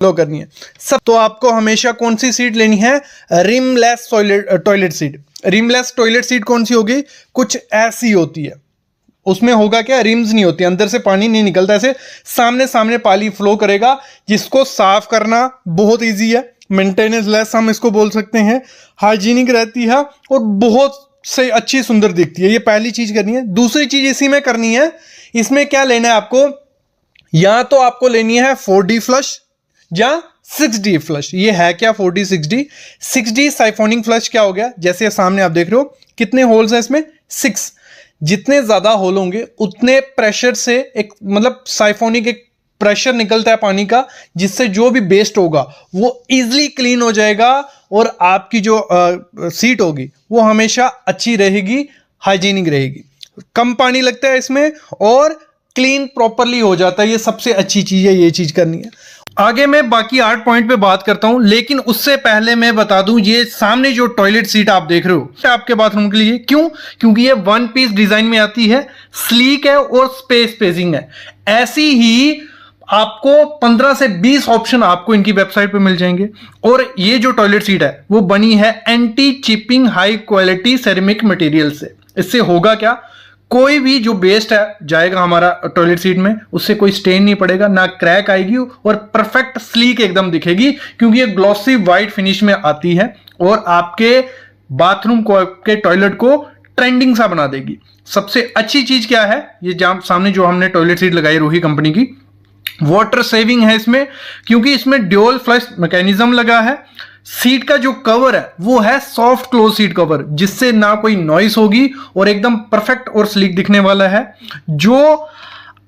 Follow करनी है सब। तो आपको हमेशा कौन सी सीट लेनी है, rimless toilet seat. Rimless toilet seat कौन सी होगी, कुछ ऐसी होती है, उसमें होगा क्या, रिम्स नहीं होती, अंदर से पानी नहीं निकलता, ऐसे सामने सामने पानी फ्लो करेगा, जिसको साफ करना बहुत इजी है, मेंटेनेंस लेस हम इसको बोल सकते हैं, हाइजीनिक रहती है और बहुत से अच्छी सुंदर दिखती है। ये पहली चीज करनी है। दूसरी चीज इसी में करनी है, इसमें क्या लेना है आपको, या तो आपको लेनी है 4D फ्लश या 6D फ्लश। ये है क्या 4D 6D? 6D siphonic flush क्या हो गया, जैसे सामने आप देख रहे हो कितने होल्स हैं इसमें, 6। जितने ज्यादा होल होंगे उतने प्रेशर से एक मतलब साइफोनिक एक प्रेशर निकलता है पानी का, जिससे जो भी वेस्ट होगा वो इजीली क्लीन हो जाएगा और आपकी जो सीट होगी वो हमेशा अच्छी रहेगी, हाइजीनिक रहेगी, कम पानी लगता है इसमें और क्लीन प्रॉपरली हो जाता है। ये सबसे अच्छी चीज है, ये चीज करनी है। आगे मैं बाकी 8 पॉइंट पे बात करता हूं, लेकिन उससे पहले मैं बता दूं, ये सामने जो टॉयलेट सीट आप देख रहे हो आपके बाथरूम के लिए, क्यों, क्योंकि ये 1 पीस डिजाइन में आती है, स्लीक है और स्पेसिंग है। ऐसी ही आपको 15 से 20 ऑप्शन आपको इनकी वेबसाइट पे मिल जाएंगे। और ये जो टॉयलेट सीट है वो बनी है anti chipping high quality ceramic material से। इससे होगा क्या, कोई भी जो वेस्ट है जाएगा हमारा टॉयलेट सीट में, उससे कोई स्टेन नहीं पड़ेगा, ना क्रैक आएगी और परफेक्ट स्लीक एकदम दिखेगी, क्योंकि ये ग्लॉसी वाइट फिनिश में आती है और आपके बाथरूम को, के टॉयलेट को ट्रेंडिंग सा बना देगी। सबसे अच्छी चीज क्या है, ये सामने जो हमने टॉयलेट सीट लगाई रूही कंपनी की, वाटर सेविंग है इसमें, क्योंकि इसमें ड्यूल फ्लश मैकेनिज्म लगा है। सीट का जो कवर है वो है सॉफ्ट क्लोज सीट कवर, जिससे ना कोई नॉइस होगी और एकदम परफेक्ट और स्लीक दिखने वाला है। जो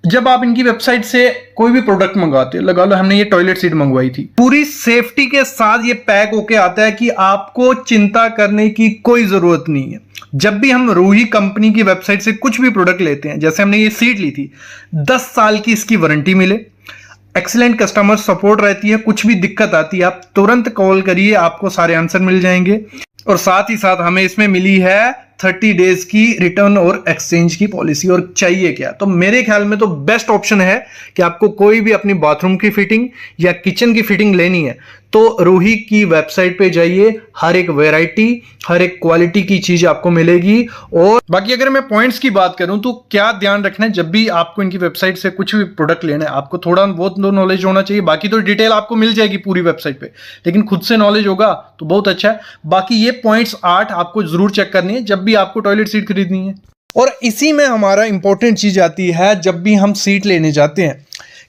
जब आप इनकी वेबसाइट से कोई भी प्रोडक्ट मंगवाते हो, लगा लो हमने ये टॉयलेट सीट मंगवाई थी, पूरी सेफ्टी के साथ ये पैक होके आता है कि आपको चिंता करने की कोई जरूरत नहीं है। जब भी हम रूही कंपनी की वेबसाइट से कुछ भी प्रोडक्ट लेते हैं, जैसे हमने ये सीट ली थी, 10 साल की इसकी वारंटी मिले, एक्सीलेंट कस्टमर सपोर्ट रहती है, कुछ भी दिक्कत आती है आप तुरंत कॉल करिए, आपको सारे आंसर मिल जाएंगे। और साथ ही साथ हमें इसमें मिली है 30 डेज की रिटर्न और एक्सचेंज की पॉलिसी। और चाहिए क्या, तो मेरे ख्याल में तो बेस्ट ऑप्शन है कि आपको कोई भी अपनी बाथरूम की फिटिंग या किचन की फिटिंग लेनी है तो रूही की वेबसाइट पे जाइए, हर एक वैरायटी, हर एक क्वालिटी की चीज आपको मिलेगी। और बाकी अगर मैं पॉइंट्स की बात करूं तो क्या ध्यान रखना है, जब भी आपको इनकी वेबसाइट से कुछ भी प्रोडक्ट लेना है, आपको थोड़ा बहुत नॉलेज होना चाहिए। बाकी तो डिटेल आपको मिल जाएगी पूरी वेबसाइट पे, लेकिन खुद से नॉलेज होगा तो बहुत अच्छा है। बाकी ये पॉइंट्स 8 आपको जरूर चेक करनी है जब भी आपको टॉयलेट सीट खरीदनी है। और इसी में हमारा इंपॉर्टेंट चीज आती है, जब भी हम सीट लेने जाते हैं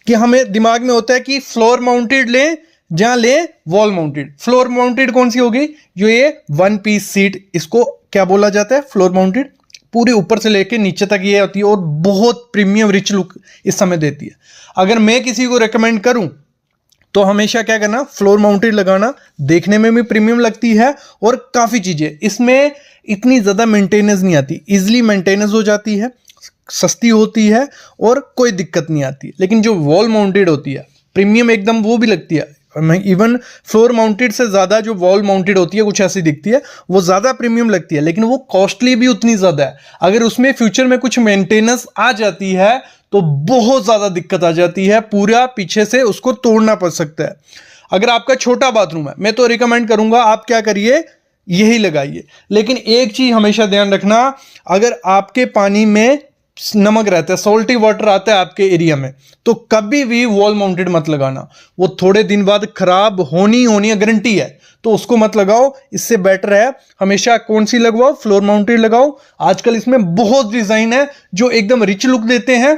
कि हमें दिमाग में होता है कि फ्लोर माउंटेड लें जहां ले वॉल माउंटेड। फ्लोर माउंटेड कौन सी होगी, जो ये 1 पीस सीट, इसको क्या बोला जाता है, फ्लोर माउंटेड। पूरे ऊपर से लेके नीचे तक ये होती है और बहुत प्रीमियम रिच लुक इस समय देती है। अगर मैं किसी को रेकमेंड करूं तो हमेशा क्या करना, फ्लोर माउंटेड लगाना, देखने में भी प्रीमियम लगती है और काफी चीजें इसमें इतनी ज्यादा मेंटेनेंस नहीं आती, इजिली मेंटेनेंस हो जाती है, सस्ती होती है और कोई दिक्कत नहीं आती। लेकिन जो वॉल माउंटेड होती है प्रीमियम एकदम, वो भी लगती है, इवन फ्लोर माउंटेड से ज्यादा जो वॉल माउंटेड होती है कुछ ऐसी दिखती है, वो ज्यादा प्रीमियम लगती है, लेकिन वो कॉस्टली भी उतनी ज्यादा है। अगर उसमें फ्यूचर में कुछ मेंटेनेंस आ जाती है तो बहुत ज्यादा दिक्कत आ जाती है, पूरा पीछे से उसको तोड़ना पड़ सकता है। अगर आपका छोटा बाथरूम है, मैं तो रिकमेंड करूंगा आप क्या करिए, यही लगाइए। लेकिन एक चीज हमेशा ध्यान रखना, अगर आपके पानी में नमक रहता है, सॉल्टी वाटर आता है आपके एरिया में, तो कभी भी वॉल माउंटेड मत लगाना, वो थोड़े दिन बाद खराब होनी है, गारंटी है, तो उसको मत लगाओ। इससे बेटर है हमेशा कौन सी लगवाओ, फ्लोर माउंटेड लगाओ। आजकल इसमें बहुत डिजाइन है जो एकदम रिच लुक देते हैं,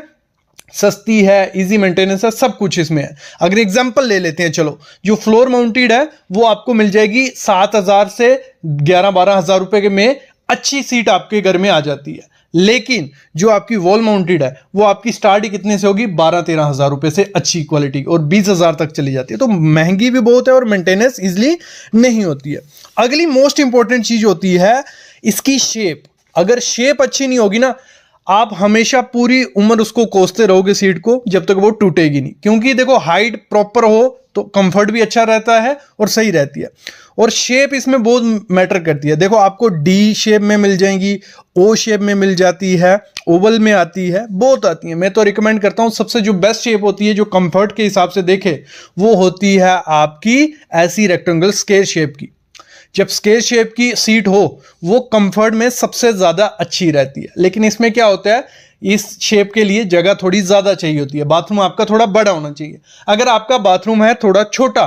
सस्ती है, इजी मेंटेनेंस है, सब कुछ इसमें है। अगर एग्जांपल ले लेते हैं, चलो जो फ्लोर माउंटेड है वो आपको मिल जाएगी 7,000 से 11-12 हजार रुपए में, अच्छी सीट आपके घर में आ जाती है। लेकिन जो आपकी वॉल माउंटेड है वो आपकी स्टार्ट ही कितने से होगी, 12-13 हजार रुपए से अच्छी क्वालिटी, और 20,000 तक चली जाती है, तो महंगी भी बहुत है और मेंटेनेंस इजिली नहीं होती है। अगली मोस्ट इंपॉर्टेंट चीज होती है इसकी शेप। अगर शेप अच्छी नहीं होगी ना, आप हमेशा पूरी उम्र उसको कोसते रहोगे सीट को, जब तक वो टूटेगी नहीं। क्योंकि देखो हाइट प्रॉपर हो तो कंफर्ट भी अच्छा रहता है और सही रहती है। और शेप इसमें बहुत मैटर करती है। देखो आपको डी शेप में मिल जाएंगी, ओ शेप में मिल जाती है, ओवल में आती है, बहुत आती है। मैं तो रिकमेंड करता हूँ सबसे जो बेस्ट शेप होती है जो कंफर्ट के हिसाब से देखे, वो होती है आपकी ऐसी रेक्टेंगल स्क्वायर शेप की। जब स्क्वायर शेप की सीट हो वो कंफर्ट में सबसे ज्यादा अच्छी रहती है। लेकिन इसमें क्या होता है, इस शेप के लिए जगह थोड़ी ज्यादा चाहिए होती है, बाथरूम आपका थोड़ा बड़ा होना चाहिए। अगर आपका बाथरूम है थोड़ा छोटा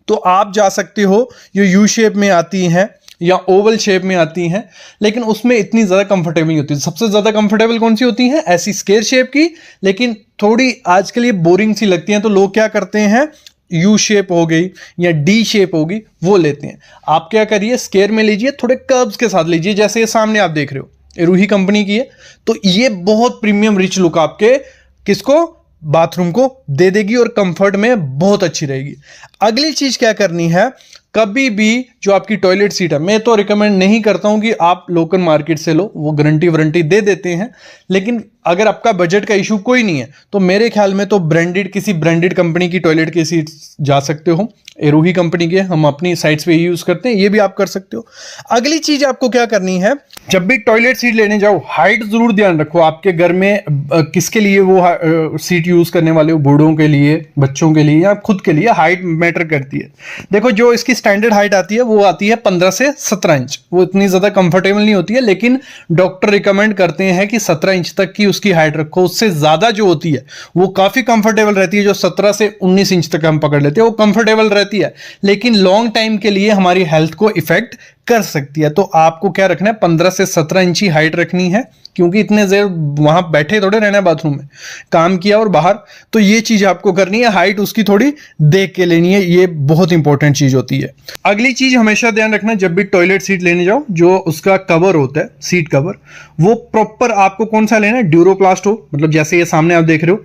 तो आप जा सकते हो, ये यू शेप में आती हैं या ओवल शेप में आती हैं, लेकिन उसमें इतनी ज़्यादा कंफर्टेबल नहीं होती। सबसे ज़्यादा कंफर्टेबल कौन सी होती हैं, ऐसी स्क्वायर शेप की, लेकिन थोड़ी आजकल ये बोरिंग सी लगती हैं, तो लोग क्या करते हैं, यू शेप हो गई या डी शेप होगी वो लेते हैं। आप क्या करिए, स्क्वायर में लीजिए, थोड़े कर्व्स के साथ लीजिए, जैसे ये सामने आप देख रहे हो, ये रूही कंपनी की है, तो ये बहुत प्रीमियम रिच लुक आपके किसको, बाथरूम को दे देगी और कंफर्ट में बहुत अच्छी रहेगी। अगली चीज क्या करनी है, कभी भी जो आपकी टॉयलेट सीट है, मैं तो रिकमेंड नहीं करता हूं कि आप लोकल मार्केट से लो, वो गारंटी वारंटी दे देते हैं, लेकिन अगर आपका बजट का इशू कोई नहीं है तो मेरे ख्याल में तो ब्रांडेड, किसी ब्रांडेड कंपनी की टॉयलेट की सीट जा सकते हो। रूही कंपनी के हम अपनी साइट्स पे यूज करते हैं, ये भी आप कर सकते हो। अगली चीज आपको क्या करनी है, जब भी टॉयलेट सीट लेने जाओ हाइट जरूर ध्यान रखो। आपके घर में किसके लिए वो सीट यूज करने वाले हो, बूढ़ों के लिए, बच्चों के लिए या खुद के लिए, हाइट मैटर करती है। देखो जो इसकी स्टैंडर्ड हाइट आती है वो आती है 15 से 17 इंच। वो इतनी ज्यादा कंफर्टेबल नहीं होती है, लेकिन डॉक्टर रिकमेंड करते हैं कि 17 इंच तक की उसकी हाइट रखो। उससे ज्यादा जो होती है वो काफी कंफर्टेबल रहती है। जो 17 से 19 इंच तक हम पकड़ लेते हैं वो कंफर्टेबल रहती है, लेकिन लॉन्ग टाइम के लिए हमारी हेल्थ को इफेक्ट कर सकती है। तो आपको क्या रखना है, 15 से 17 इंच की हाइट रखनी है, क्योंकि इतने देर वहां बैठे थोड़े रहना है बाथरूम में, काम किया और बाहर, तो ये चीज आपको करनी है, हाइट उसकी थोड़ी देख के लेनी है, ये बहुत इंपॉर्टेंट चीज होती है। अगली चीज हमेशा ध्यान रखना, जब भी टॉयलेट सीट लेने जाओ, जो उसका कवर होता है, सीट कवर, वो प्रॉपर आपको कौन सा लेना है, ड्यूरोप्लास्ट हो, मतलब जैसे ये सामने आप देख रहे हो,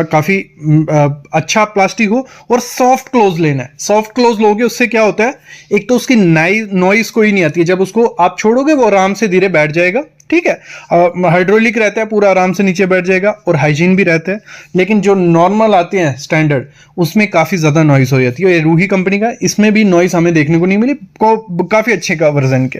काफी अच्छा प्लास्टिक हो, और सॉफ्ट क्लोज लेना है। सॉफ्ट क्लोज लोगे उससे क्या होता है, एक तो उसकी नॉइस कोई नहीं आती है, जब उसको आप छोड़ोगे वो आराम से धीरे बैठ जाएगा, ठीक है, हाइड्रोलिक रहता है, पूरा आराम से नीचे बैठ जाएगा और हाइजीन भी रहता है। लेकिन जो नॉर्मल आते हैं स्टैंडर्ड, उसमें काफी ज्यादा नॉइस हो जाती है। ये रूही कंपनी का, इसमें भी नॉइस हमें देखने को नहीं मिली, काफी अच्छे का वर्जन के।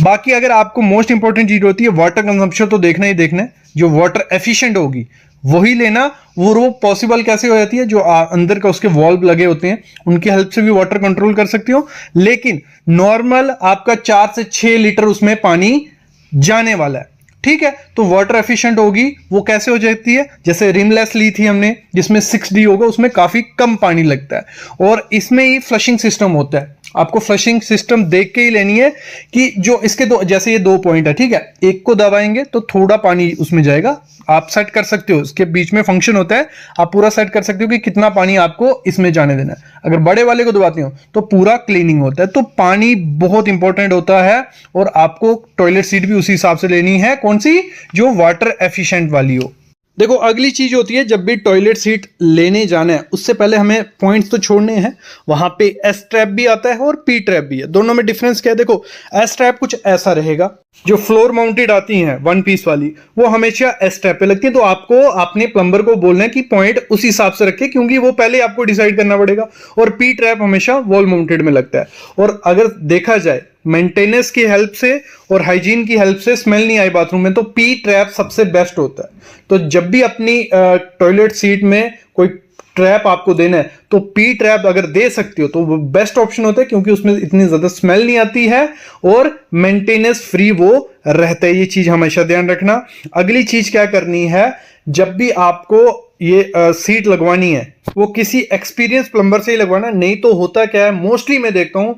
बाकी अगर आपको मोस्ट इंपॉर्टेंट चीज होती है वाटर कंजम्पशन, तो देखना ही देखना है, जो वाटर एफिशिएंट होगी वही लेना। वो पॉसिबल कैसे हो जाती है, जो अंदर का उसके वॉल्व लगे होते हैं उनकी हेल्प से भी वाटर कंट्रोल कर सकते हो, लेकिन नॉर्मल आपका 4 से 6 लीटर उसमें पानी जाने वाला है, ठीक है। तो वाटर एफिशिएंट होगी, वो कैसे हो जाती है, जैसे रिमलेस ली थी हमने जिसमें 6D होगा, उसमें काफी कम पानी लगता है, और इसमें ही फ्लशिंग सिस्टम होता है। आपको फ्लशिंग सिस्टम देख के ही लेनी है कि जो इसके दो, जैसे ये 2 पॉइंट है, ठीक है, एक को दबाएंगे तो थोड़ा पानी उसमें जाएगा, आप सेट कर सकते हो, इसके बीच में फंक्शन होता है, आप पूरा सेट कर सकते हो कि कितना पानी आपको इसमें जाने देना है। अगर बड़े वाले को दबाते हो तो पूरा क्लीनिंग होता है। तो पानी बहुत इंपॉर्टेंट होता है, और आपको टॉयलेट सीट भी उसी हिसाब से लेनी है, कौन सी, जो वाटर एफिशिएंट वाली हो। देखो अगली चीज होती है, जब भी टॉयलेट सीट लेने जाना है उससे पहले हमें पॉइंट्स तो छोड़ने हैं। वहां पे एस ट्रैप भी आता है और पी ट्रैप भी है। दोनों में डिफरेंस क्या है, देखो एस ट्रैप कुछ ऐसा रहेगा, जो फ्लोर माउंटेड आती हैं 1 पीस वाली, वो हमेशा एस ट्रैप पे लगती है। तो आपको अपने प्लम्बर को बोलना है कि पॉइंट उस हिसाब से रखे, क्योंकि वो पहले आपको डिसाइड करना पड़ेगा। और पी ट्रैप हमेशा वॉल माउंटेड में लगता है। और अगर देखा जाए मेंटेनेंस की हेल्प से और हाइजीन की हेल्प से स्मेल नहीं आई बाथरूम में, तो पी ट्रैप सबसे बेस्ट होता है। तो जब भी अपनी टॉयलेट सीट में कोई ट्रैप आपको देना है तो पी ट्रैप अगर दे सकते हो तो वो बेस्ट ऑप्शन होता है, क्योंकि उसमें इतनी ज्यादा स्मेल नहीं आती है और मेंटेनेंस फ्री वो रहता है। ये चीज हमेशा ध्यान रखना। अगली चीज क्या करनी है, जब भी आपको ये सीट लगवानी है वो किसी एक्सपीरियंस प्लम्बर से ही लगवाना। नहीं तो होता क्या है, मोस्टली मैं देखता हूं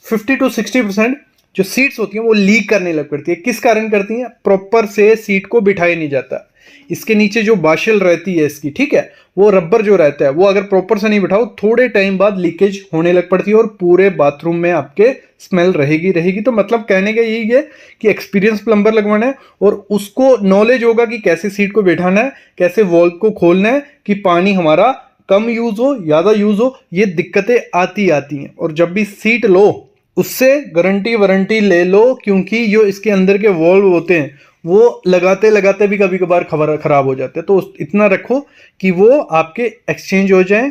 50 to 60% जो सीट्स होती हैं वो लीक करने लग पड़ती है। किस कारण करती हैं, प्रॉपर से सीट को बिठाया नहीं जाता। इसके नीचे जो बाशल रहती है इसकी, ठीक है, वो रबर जो रहता है वो अगर प्रॉपर से नहीं बिठाओ, थोड़े टाइम बाद लीकेज होने लग पड़ती है और पूरे बाथरूम में आपके स्मेल रहेगी। तो मतलब कहने का यही है कि एक्सपीरियंस प्लम्बर लगवाना है और उसको नॉलेज होगा कि कैसे सीट को बिठाना है, कैसे वॉल्व को खोलना है कि पानी हमारा कम यूज हो, ज्यादा यूज हो। ये दिक्कतें आती हैं। और जब भी सीट लो उससे गारंटी वारंटी ले लो, क्योंकि जो इसके अंदर के वॉल्व होते हैं वो लगाते लगाते भी कभी कभार खराब हो जाते हैं। तो इतना रखो कि वो आपके एक्सचेंज हो जाए